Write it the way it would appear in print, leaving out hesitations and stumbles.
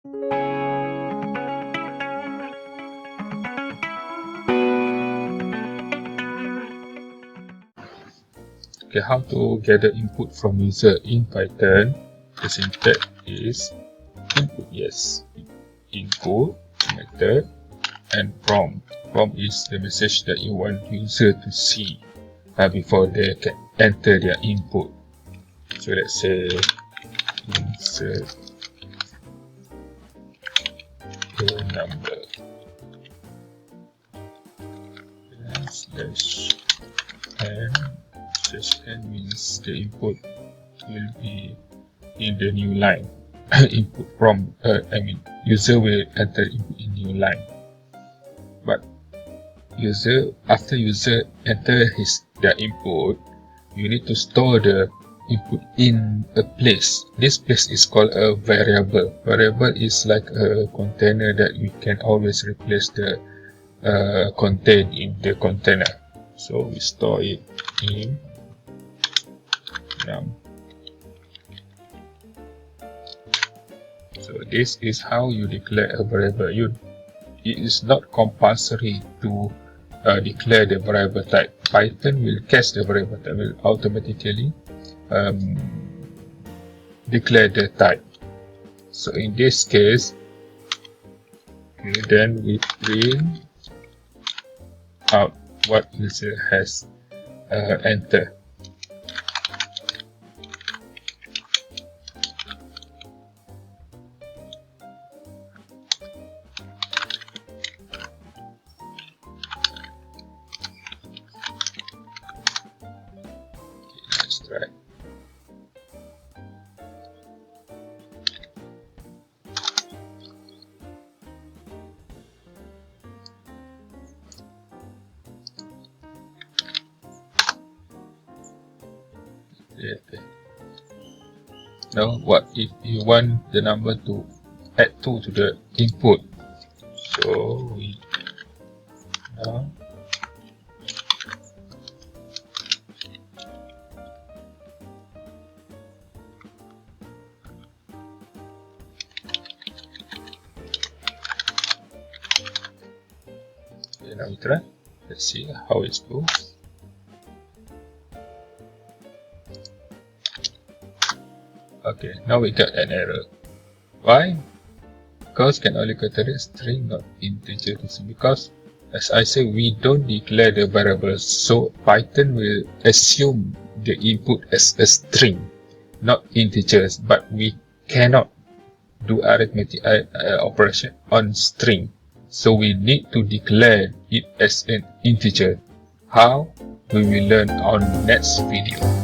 Okay, how to gather input from user in Python? The syntax is input, yes, input method, and prompt. Prompt is the message that you want user to see before they can enter their input. So let's say insert the number slash n. Slash n means the input will be in the new line. Input from user will enter input in new line. But after user enter their input, you need to store the input in a place. This place is called a variable. Variable is like a container that we can always replace the content in the container. So we store it in num. So this is how you declare a variable. It is not compulsory to declare the variable type. Python will catch the variable type, will automatically declare the type. So in this case, okay, then we print out what user has entered. Let's try. Okay. Now, what if you want the number to add 2 to the input? So we now we try. Let's see how it goes. Okay, now we got an error. Why? Because can only contain string, not integer. Because, as I say, we don't declare the variables, so Python will assume the input as a string, not integers. But we cannot do arithmetic operation on string, so we need to declare it as an integer. How? We will learn on next video.